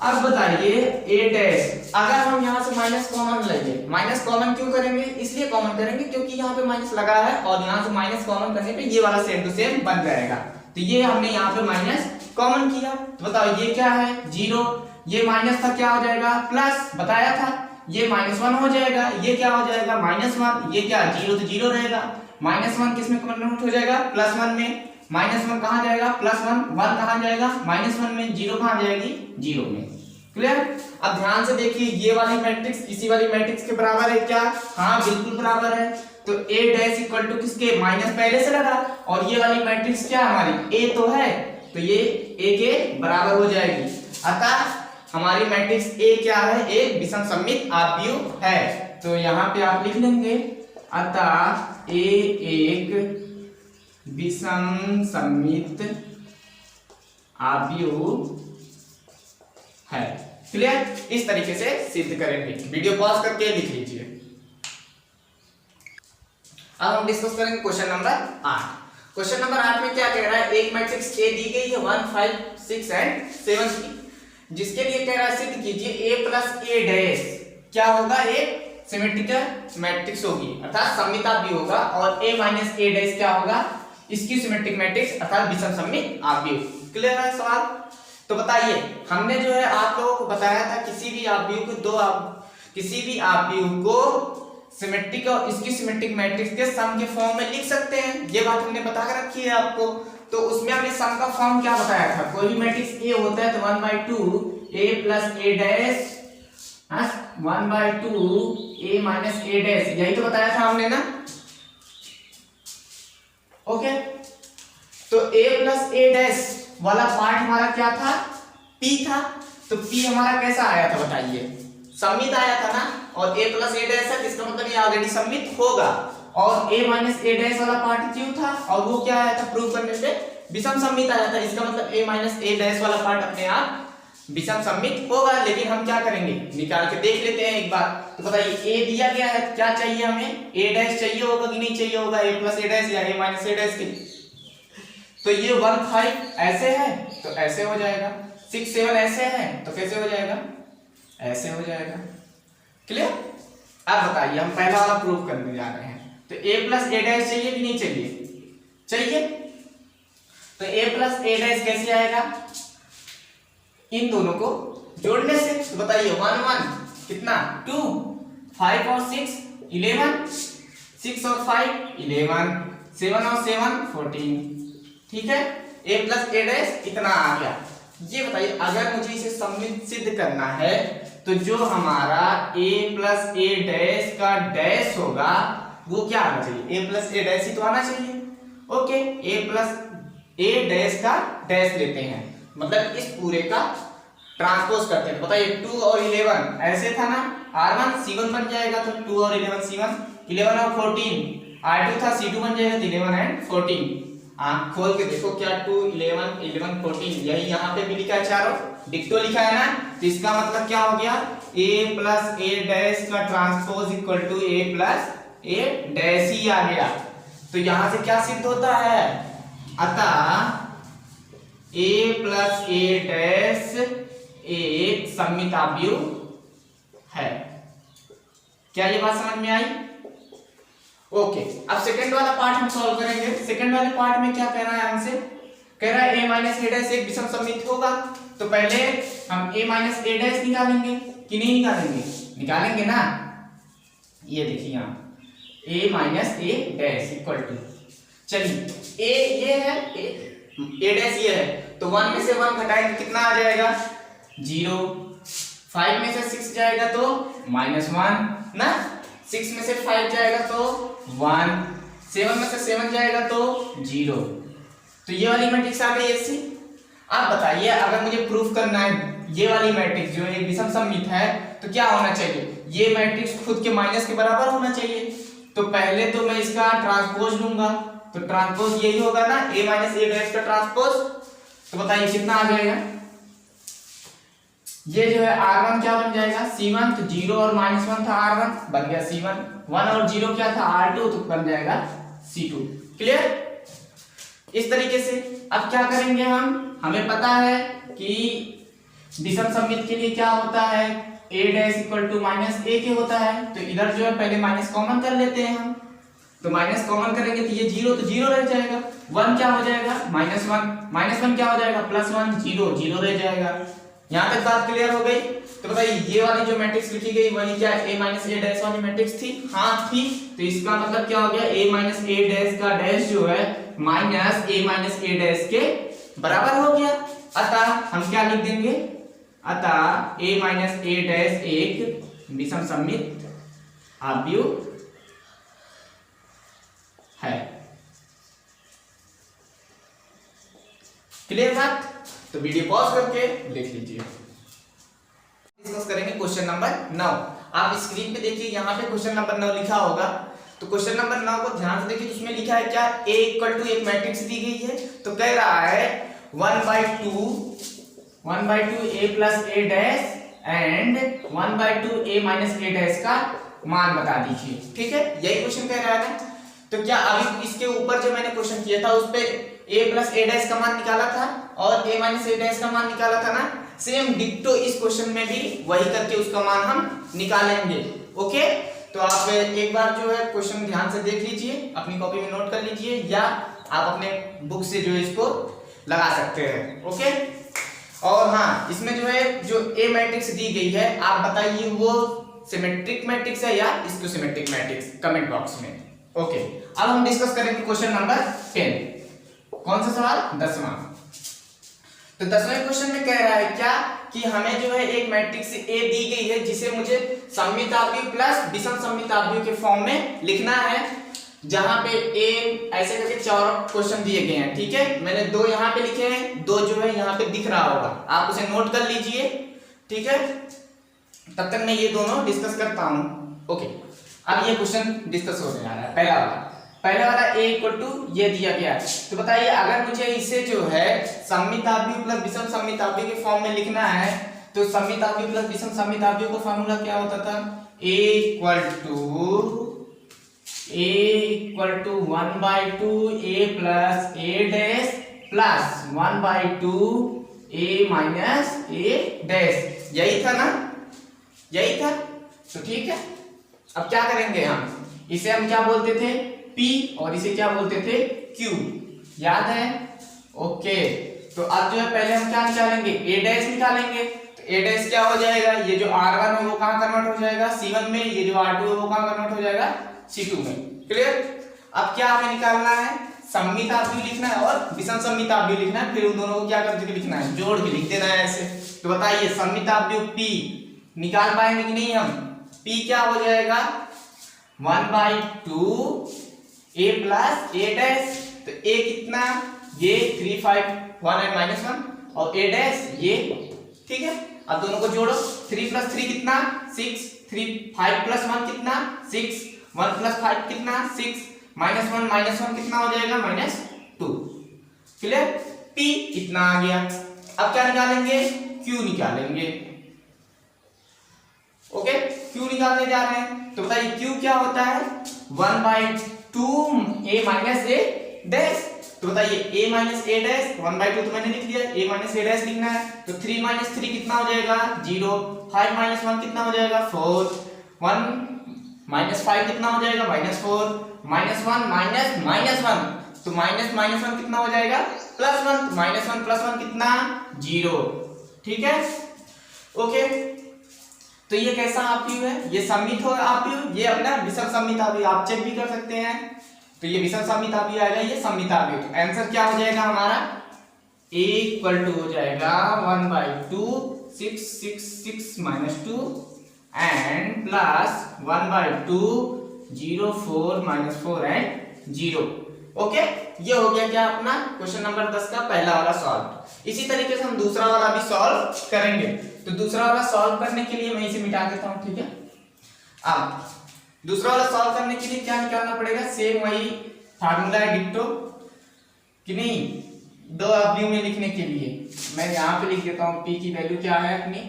[SPEAKER 1] अब बताइए a डैश, अगर हम यहाँ से माइनस कॉमन लेंगे, माइनस कॉमन क्यों करेंगे, इसलिए कॉमन करेंगे क्योंकि यहाँ पे माइनस लगा है और यहाँ से माइनस कॉमन करने पे ये वाला सेम टू सेम बन जाएगा। तो ये हमने यहाँ पे माइनस कॉमन किया, तो बताओ ये क्या है 0, ये माइनस था क्या हो जाएगा प्लस, बताया था ये -1 हो जाएगा, ये क्या हो जाएगा -1, ये क्या 0 तो 0 रहेगा, -1 किस में कन्वर्ट हो जाएगा +1 में, -1 कहाँ जाएगा +1, 1 कहाँ जाएगा -1 में, 0 कहाँ जाएगी 0 में। क्लियर। अब ध्यान से देखिए ये वाली मैट्रिक्स इसी वाली मैट्रिक्स के बराबर है क्या, हाँ बिल्कुल बराबर है। तो a डैश इक्वल टू किसके, माइनस पहले से लगा, और ये वाली मैट्रिक्स क्या हमारी a तो है, तो ये a के बराबर हो जाएगी। अतः हमारी मैट्रिक्स a क्या है, एक विषम सममित आव्यूह है। तो यहाँ पे आप लिख लेंगे अतः a एक विषम सममित आव्यूह है। क्लियर। इस तरीके से सिद्ध करेंगे, वीडियो पॉज करके लिख लीजिए। अब हम डिस्कस करेंगे क्वेश्चन नंबर 8। क्वेश्चन नंबर 8 में क्या कह रहा है, एक मैट्रिक्स A दी गई है 1 5 6 एंड 7 की, जिसके लिए कह रहा है सिद्ध कीजिए a प्लस a डैश क्या होगा, एक सिमेट्रिकल मैट्रिक्स होगी अर्थात सममित आव्यूह होगा, और a माइनस a डैश क्या होगा, इसकी सिमेट्रिक मैट्रिक्स अर्थात विषम सममित आव्यूह। क्लियर है सवाल। तो बताइए हमने जो है आप लोगों को बताया था किसी भी आव्यूह को किसी भी आव्यूह को सिमेट्रिक और इसकी सिमेट्रिक मैट्रिक्स के सम के फॉर्म में लिख सकते हैं, ये बात हमने बता कर रखी है आपको। तो उसमें हमने सम का फॉर्म क्या बताया था, कोई भी मैट्रिक्स A होता है तो 1/2 a plus a dash 1/2 a minus a dash, यही तो बताया था हमने ना। ओके, तो a प्लस a डैश वाला पार्ट हमारा क्या था, P था। तो P हमारा कैसा आया था बताइए, सममित आया था ना, और a प्लस a डैश है इसका मतलब ये ऑलरेडी सममित होगा, और a माइनस a डैश वाला पार्ट क्यों था, और वो क्या आया था प्रूव करने पे विषम सममित आया था, इसका मतलब a माइनस a डैश वाला पार्ट अपने आप विषम सममित होगा। लेकिन हम क्या करेंगे, निकाल के देख लेते हैं एक बार। तो बताइए a दिया गया है, क्या चाहिए हमें, a डैश चाहिए होगा कि नहीं चाहिए होगा, a प्लस a डैश या a माइनस a डैश की। तो ये 1 5 ऐसे है तो ऐसे हो जाएगा, 6 7 ऐसे है तो कैसे हो जाएगा, ऐसे हो जाएगा। क्लियर। अब बताइए हम पहला वाला प्रूफ करने जा रहे हैं। तो a प्लस a डैश चाहिए कि नहीं चाहिए, चाहिए। तो a प्लस a डैश कैसे आएगा, इन दोनों को जोड़ने से। तो बताइए 1 1 कितना 2, 5 और 6 11, 6 और 5 11, 7 और 7 14। ठीक है, a प्लस a डैश इतना आ गया। ये बताइए अगर मुझे इसे सममित सिद्ध करना है तो जो हमारा a प्लस a डैश का डैश होगा वो क्या आना चाहिए, a प्लस a डैश ही तो आना चाहिए। Okay, a plus a dash का डैश लेते हैं, मतलब इस पूरे का ट्रांसपोज करते हैं। बताइए 2 और 11 ऐसे था ना, r1 c1 बन जाएगा तो 2 और 11 c1, 11 और 14 r2 था c2 बन जाएगा तो 11 एंड 14। आंख खोल के देखो क्या 2 11 11 14 यही यहाँ पे भी लिखा है, चारों डिक्टो लिखा है ना, तो इसका मतलब क्या हो गया ए प्लस ए डैश का transpose equal to a plus a dash ही आ गया। तो यहां से क्या सिद्ध होता है, अतः ए प्लस ए डैश एक सममित अवयव है। क्या ये बात समझ में आई? ओके, अब सेकंड वाला पार्ट हम सॉल्व करेंगे। सेकंड वाले पार्ट में क्या कह रहा है हमसे, कह रहा है a माइनस ए डैश एक विषम सममित होगा। तो पहले हम a माइनस ए डैश निकालेंगे कि नहीं निकालेंगे, निकालेंगे ना। ये देखिए यहाँ a minus A dash equal to, चलिए a ये है, a डैश ये है, तो 1 में से 1 घटाएंगे कितना आ जाएगा 0, 5 में से 6 जाएगा तो -1 ना, 6 में से 5 जाएगा तो 1, 7 में से 7 जाएगा तो 0। तो ये वाली मैट्रिक्स आ गई ऐसी। आप बताइए अगर मुझे प्रूफ करना है ये वाली मैट्रिक्स जो एक विषम सममित है तो क्या होना चाहिए, ये मैट्रिक्स खुद के माइनस के बराबर होना चाहिए। तो पहले तो मैं इसका ट्रांसपोज लूंगा, तो ट्रांसपोज यही होगा ना, a माइनस ए डैश का ट्रांसपोज। तो बताइए कितना आ जाएगा, ये जो है r1 क्या बन जाएगा c1, तो 0 और -1 था r1 बन गया c1, 1 और 0 क्या था r2 तो बन जाएगा c2। क्लियर? इस तरीके से अब क्या करेंगे हम, हमें पता है कि विषम सममित के लिए क्या होता है, a dash equal to minus a के होता है। तो इधर जो है पहले माइनस कॉमन कर लेते हैं हम, तो माइनस कॉमन करेंगे तो ये 0 तो 0 रह जाएगा, 1 क्या हो जाएगा -1 क्या हो जाएगा +1, 0 रह जाएगा। यहां तक बात क्लियर हो गई? तो बताइए ये वाली जो मैट्रिक्स लिखी गई वही क्या a माइनस ए डैश वाली मैट्रिक्स थी? हाँ थी। तो इसका मतलब क्या हो गया, a माइनस ए डैश का डैश जो है minus a minus A dash के बराबर हो गया। अतः हम क्या लिख देंगे, अतः a माइनस ए डैश एक विषम सममित अवयव है। क्लियर बात? तो वीडियो पॉज करके लिख लीजिए। डिस्कस करेंगे क्वेश्चन नंबर 9। आप स्क्रीन पे देखिए, यहाँ पे क्वेश्चन नंबर 9 लिखा होगा। तो क्वेश्चन नंबर 9 को ध्यान से देखिए, उसमें लिखा है क्या, a इक्वल टू एक मैट्रिक्स दी गई है। तो कह रहा है 1/2 a plus a dash and 1/2 a minus A dash का मान बता दीजिए। ठीक है, यही क्वेश्चन कह रहा है ना। तो क्या अभी इसके ऊपर जो मैंने क्वेश्चन किया था उस पे a प्लस ए डैश का मान निकाला था और a माइनस ए डैश का मान निकाला था ना, सेम डिक्टो इस क्वेश्चन में भी वही करके उसका मान हम निकालेंगे। ओके, तो आप एक बार जो है क्वेश्चन ध्यान से देख लीजिए, अपनी कॉपी में नोट कर लीजिए या आप अपने बुक से जो इसको लगा सकते हैं। ओके, और हाँ इसमें जो है जो a मैट्रिक्स दी गई है आप बताइए वो सिमेट्रिक मैट्रिक्स है या स्क्यू-सिमेट्रिक मैट्रिक्स, कमेंट बॉक्स में। ओके, अब हम डिस्कस करेंगे क्वेश्चन नंबर 10। कौन सा सवाल, 10वां। तो 10वें क्वेश्चन में कह रहा है क्या कि हमें जो है एक मैट्रिक्स A दी गई है जिसे मुझे सममित अवयव प्लस विषम सममित अवयव के फॉर्म में लिखना है, जहां पे A ऐसे करके 4 क्वेश्चन दिए गए हैं। ठीक है, मैंने 2 यहाँ पे लिखे हैं, 2 जो है यहाँ पे दिख रहा होगा, आप उसे नोट कर लीजिए। ठीक है, तब तक मैं ये दोनों डिस्कस करता हूँ। ओके, अब ये क्वेश्चन डिस्कस होने जा रहा है। पहला वाला a इक्वल टू ये दिया गया है। तो बताइए अगर मुझे इसे जो है सममित अवयव प्लस विषम सममित अवयव के फॉर्म में लिखना है तो सममित अवयव प्लस विषम सममित अवयव का फॉर्मूला क्या होता था, a equal to 1/2 a plus a dash plus 1/2 a minus a dash. यही था ना, यही था। तो ठीक है, अब क्या करेंगे हम, इसे हम क्या बोलते थे P और इसे क्या बोलते थे Q, याद है? ओके, तो अब जो है पहले हम क्या निकालेंगे, a डैश निकालेंगे। तो a डैश क्या हो जाएगा, ये जो r1 है वो कहाँ कन्वर्ट हो जाएगा c1 में, ये जो r2 है वो कहाँ कन्वर्ट हो जाएगा c2 में। क्लियर? अब क्या हमें निकालना है, सममित अवयव लिखना है और विषम सममित अवयव लिखना है, फिर उन दोनों को क्या करके लिखना है, जोड़ के लिख देना है ऐसे। तो बताइए सममित अवयव P निकाल पाएंगे कि नहीं हम, P क्या हो जाएगा 1/2 a प्लस a डैश। तो a कितना, ये 3 5 1 एंड -1 और a डैश ये। ठीक है, अब दोनों को जोड़ो, 3 + 3 कितना 6, 3 5 + 1 कितना 6, 1 + 5 कितना 6, -1 कितना हो जाएगा -2। क्लियर? p कितना आ गया। अब क्या निकालेंगे, q निकालेंगे। ओके, क्यू निकालने जा रहे हैं तो बताइए क्यू क्या होता है 1/2 a माइनस a डैश। तो बताइए a माइनस a डैश 1/2 तो मैंने लिख दिया, a माइनस a डैश लिखना है तो 3 माइनस 3 कितना हो जाएगा 0, 5 माइनस 1 कितना हो जाएगा 4, 1 माइनस 5 कितना हो जाएगा -4, -1 माइनस 1 तो माइनस 1 कितना हो जाएगा +1, तो -1 + 1 कितना 0। ठीक है, ओके। तो ये कैसा आव्यूह है, ये सममित हो आव्यूह, ये अपना विषम सममित आव्यूह, आप चेक भी कर सकते हैं। तो ये विषम सममित आव्यूह आएगा, ये सममित आव्यूह। तो आंसर क्या हो जाएगा हमारा a इक्वल टू हो जाएगा 1/2 6 6 6 - 2 एंड प्लस 1/2 0 4 -4 एंड 0। ओके, ये हो गया क्या अपना क्वेश्चन नंबर 10 का पहला वाला सॉल्व। इसी तरीके से हम दूसरा वाला भी सॉल्व करेंगे। तो दूसरा वाला सॉल्व करने के लिए मैं इसे मिटा देता हूं, ठीक है। अब दूसरा वाला सॉल्व करने के लिए क्या निकालना पड़ेगा, सेम वही फार्मूला है डिट्टो कि नहीं, दो अवयव में लिखने के लिए मैं यहाँ पे लिख देता हूँ p की वैल्यू क्या है अपनी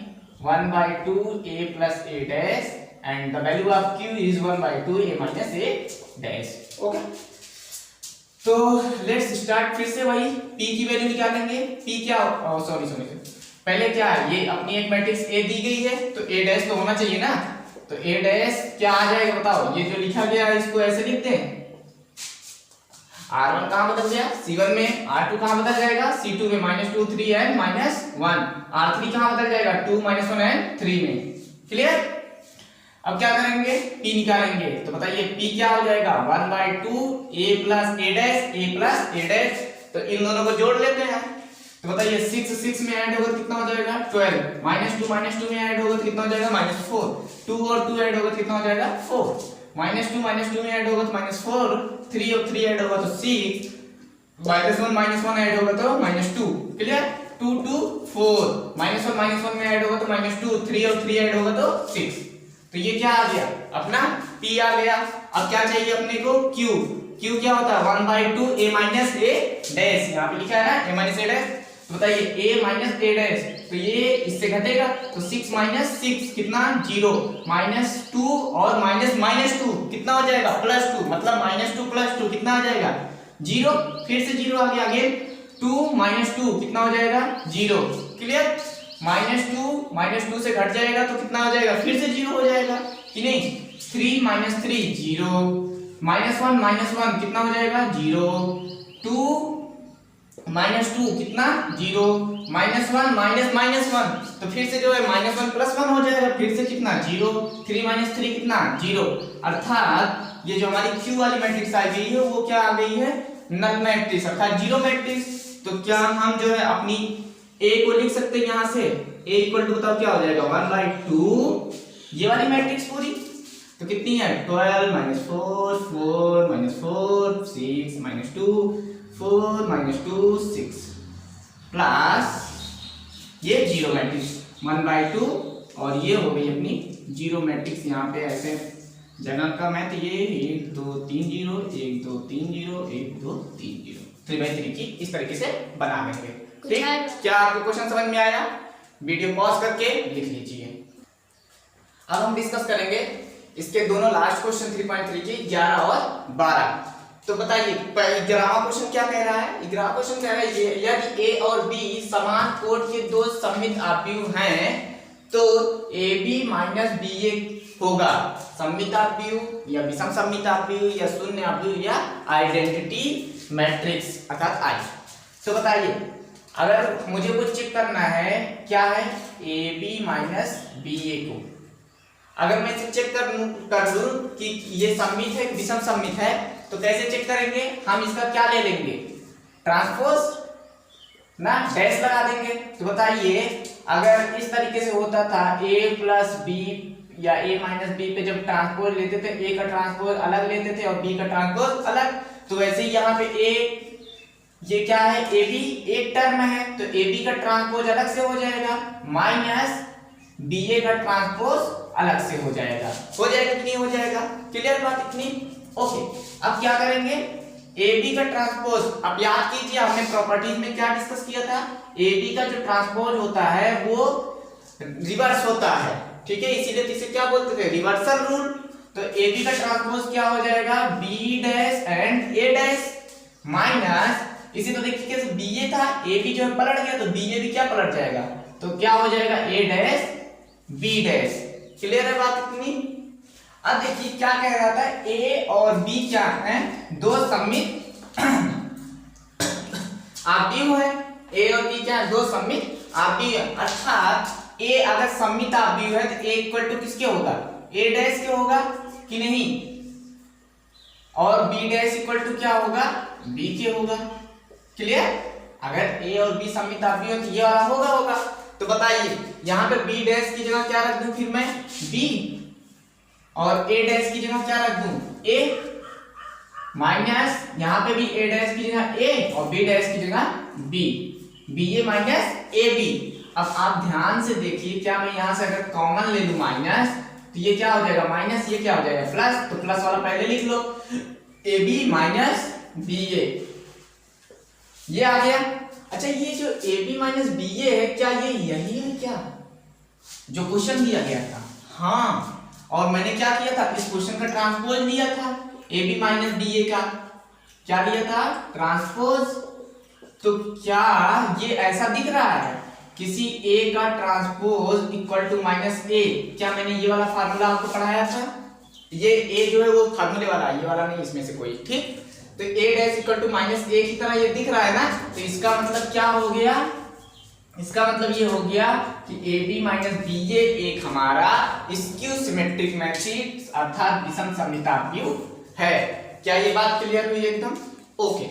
[SPEAKER 1] 1/2 a + a dash and the value of q is 1/2 a - a dash. Okay, तो लेट्स स्टार्ट। फिर से वही p की वैल्यू निकालेंगे। p क्या सॉरी पहले क्या है, ये अपनी एक मैट्रिक्स a दी गई है तो a डैश तो होना चाहिए ना, तो a डैश क्या आ जाएगा बताओ, ये जो लिखा गया है इसको ऐसे लिखते हैं, r1 कहां बदल गया c1 में, r2 कहां बदल जाएगा c2 में, -2 3 एंड -1, r3 कहां बदल जाएगा 2 -1 एंड 3 में। क्लियर, अब क्या करेंगे p निकालेंगे। तो बताइए p क्या हो जाएगा 1/2 a + a dash a dash, तो इन दोनों को जोड़ लेते हैं। तो बताइए 6 6 में ऐड होगा तो कितना हो जाएगा 12, -2 में ऐड होगा तो कितना हो जाएगा -4, 2 और 2 ऐड होगा तो कितना हो जाएगा 4, -2 में ऐड होगा तो -4, 3 और 3 ऐड होगा तो 6, -1 ऐड होगा तो -2। क्लियर, 2 2 4, -1 में ऐड होगा तो -2, 3 और 3 ऐड होगा तो 6। तो ये क्या आ गया अपना p आ गया। अब क्या चाहिए अपने को q क्या होता है 1/2 a - a डैश, यहाँ पे लिखा है ना a - a डैश। तो बताइए a - a डैश, तो ये इससे घटेगा तो 6 - 6 कितना 0, -2 और -2 कितना हो जाएगा +2, मतलब -2 + 2 कितना आ जाएगा 0, फिर से 0 आ गया, अगेन 2 - 2 कितना हो जाएगा 0। क्लियर, -2 से घट जाएगा तो कितना हो जाएगा फिर से 0 हो जाएगा कि नहीं, 3 - 3 0, -1 कितना हो जाएगा 0, 2 -2 कितना 0, -1 तो फिर से जो है -1 + 1 हो जाएगा, फिर से कितना 0, 3 - 3 कितना 0, अर्थात ये जो हमारी q वाली मैट्रिक्स आ गई है वो क्या आ गई है नल मैट्रिक्स अर्थात जीरो मैट्रिक्स। तो क्या हम जो है अपनी a को लिख सकते हैं यहाँ से a = बताओ क्या हो जाएगा 1/2 ये वाली मैट्रिक्स पूरी, तो कितनी है 12 - 4 4 - 4 6 - 2 4 - 2 6 प्लस ये जीरो मैट्रिक्स 1/2 और ये हो गई अपनी जीरो मैट्रिक्स। यहाँ पे ऐसे जगह कम है तो ये 1 2 3 0 1 2 3 0 1 2 3 0 3/3 की इस तरीके से बना लेंगे। ठीक, क्या आपको क्वेश्चन समझ में आया? वीडियो पॉज करके लिख लीजिए। अब हम डिस्कस करेंगे इसके दोनों लास्ट क्वेश्चन 3.3 की 11 और 12। तो बताइए 11वां क्वेश्चन क्या कह रहा है? 11वां क्वेश्चन कह रहा है ये यदि a और b समान कोण के दो सममित आव्यूह हैं तो ab - ba होगा सममित आव्यूह या विषम सममित आव्यूह या शून्य आव्यूह या आइडेंटिटी मैट्रिक्स अर्थात आई। तो बताइए अगर मुझे कुछ चेक करना है क्या है ab - ba को, अगर मैं इसे चेक कर लूं कि ये सममित है विषम सममित है तो कैसे चेक करेंगे? हम इसका क्या ले लेंगे ट्रांसपोज ना, डैश लगा देंगे। तो बताइए अगर इस तरीके से होता था a + b या a - b पे जब ट्रांसपोज लेते थे a का ट्रांसपोज अलग लेते थे और b का ट्रांसपोज अलग, तो वैसे ही यहाँ पे a ये क्या है ab एक टर्म है तो ab का ट्रांसपोज अलग से हो जाएगा माइनस ba का ट्रांसपोज अलग से हो जाएगा कि नहीं हो जाएगा? क्लियर बात इतनी? ओके, अब क्या करेंगे AB का ट्रांसपोज, अब याद कीजिए हमने प्रॉपर्टीज में क्या डिस्कस किया था, AB का जो ट्रांसपोज होता है वो रिवर्स होता है। ठीक है, इसीलिए तो इसे क्या बोलते थे, रिवर्सल रूल। तो ए बी का ट्रांसपोज क्या हो जाएगा, B dash and A dash minus, इसी तो देखिए कैसे बी ए था, ए बी जो है पलट गया तो बी ए भी क्या पलट जाएगा, तो क्या हो जाएगा ए डैश बी डैश। क्लियर है बात इतनी। अब देखिए क्या कह रहा था, ए और बी क्या है, दो सममित आव्यूह है। ए और बी क्या है, दो सममित आव्यूह है। अर्थात ए अगर सममित आव्यूह है तो ए इक्वल टू किसके होगा, ए डैश के होगा कि नहीं, और बी डैश इक्वल टू क्या होगा, बी के होगा। क्लियर, अगर ए और बी सममित आव्यूह है तो ये वाला होगा। तो बताइए यहाँ पे बी डैश की जगह क्या रख दूं फिर मैं, बी, और ए डैश की जगह क्या रख दूं, ए, माइनस यहाँ पे भी ए डैश की जगह ए और बी डैश की जगह B, B A minus A B. अब आप ध्यान से देखिए, क्या मैं यहाँ से अगर कॉमन ले लूं माइनस, तो ये क्या हो जाएगा माइनस, ये क्या हो जाएगा प्लस, तो प्लस वाला पहले लिख लो, ए बी माइनस बी ए, ये आ गया। अच्छा ये जो ए बी माइनस बी ए है, क्या ये यही है क्या जो क्वेश्चन दिया गया था, हाँ, और मैंने क्या किया था, इस क्वेश्चन का ट्रांसपोज लिया था, ए बी माइनस बी ए का क्या लिया था, ट्रांसपोज। तो क्या ये ऐसा दिख रहा है, किसी ए का ट्रांसपोज इक्वल टू माइनस ए, क्या मैंने ये वाला फार्मूला आपको पढ़ाया था, ये ए जो है वो फार्मूले वाला, ये वाला नहीं इसमें से कोई, ठीक। तो ए डैश इक्वल टू माइनस ए की तरह ये दिख रहा है ना, तो इसका मतलब क्या हो गया, इसका मतलब ये हो गया कि ए बी माइनस बी ए एक हमारा स्क्यू सिमेट्रिक मैट्रिक्स अर्थात विषम सममिताव्यूह है। क्या ये बात क्लियर हुई एकदम, ओके।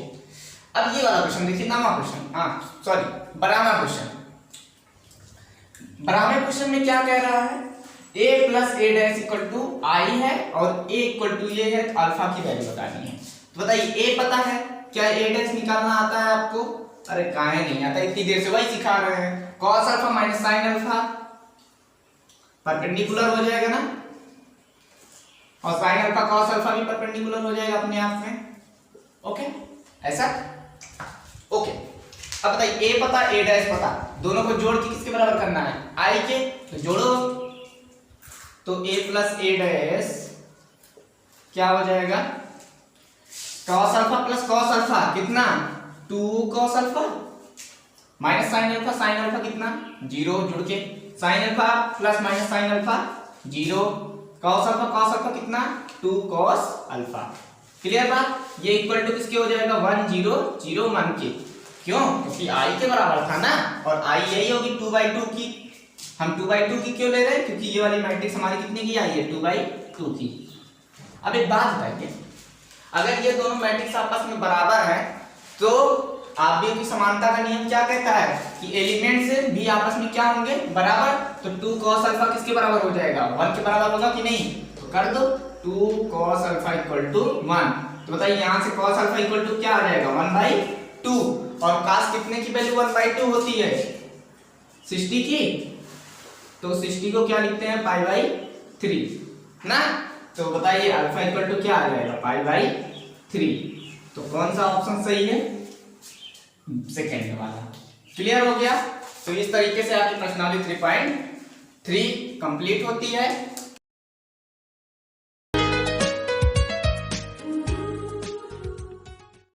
[SPEAKER 1] अब ये वाला क्वेश्चन देखिए, नामा क्वेश्चन, हाँ सॉरी बरामा क्वेश्चन। बरामा क्वेश्चन में क्या कह रहा है, a plus a dash equal to I है और a इक्वल टू ये है, तो अल्फा की वैल्यू बतानी है। तो बताइए a पता है, क्या a डैश निकालना आता है आपको, अरे काहे नहीं आता, इतनी देर से वही सिखा रहे हैं, cos alpha minus sin alpha perpendicular हो जाएगा ना, और sin अल्फा cos अल्फा भी परपेंडिकुलर हो जाएगा अपने आप में, ओके ऐसा, ओके। अब बताइए a पता a डैश पता, दोनों को जोड़ के किसके बराबर करना है, i के, तो जोड़ो, तो a प्लस ए डैश क्या हो जाएगा, cos alpha plus cos alpha कितना, 2 cos alpha minus sin alpha कितना 0, जुड़ के sin alpha plus minus sin alpha 0, cos alpha कितना 2 cos अल्फा। क्लियर बात, ये इक्वल टू किसके हो जाएगा 1 0 0 1 के, क्यों, क्योंकि i के बराबर था ना, और i यही होगी 2/2 की, हम 2/2 की क्यों ले रहे हैं, क्योंकि ये वाली मैट्रिक्स हमारी कितने की आई है 2/2 की। अब एक बात बताइए, अगर ये दोनों मैट्रिक्स आपस में बराबर है तो आव्यूह की समानता का नियम क्या कहता है कि एलिमेंट्स भी आपस में क्या होंगे बराबर, तो 2 cos अल्फा किसके बराबर हो जाएगा 1 के बराबर होगा कि नहीं, तो कर दो 2 cos अल्फा इक्वल टू 1। तो बताइए यहां से cos अल्फा इक्वल टू क्या आ जाएगा 1/2, और cos कितने की वैल्यू 1/2 होती है 60 की, तो 60 को क्या लिखते हैं π/3 ना, तो बताइए अल्फा इक्वल टू क्या आ जाएगा π/3। तो कौन सा ऑप्शन सही है, सेकेंड वाला। क्लियर हो गया, तो इस तरीके से आपकी प्रश्नावली 3.3 कंप्लीट होती है।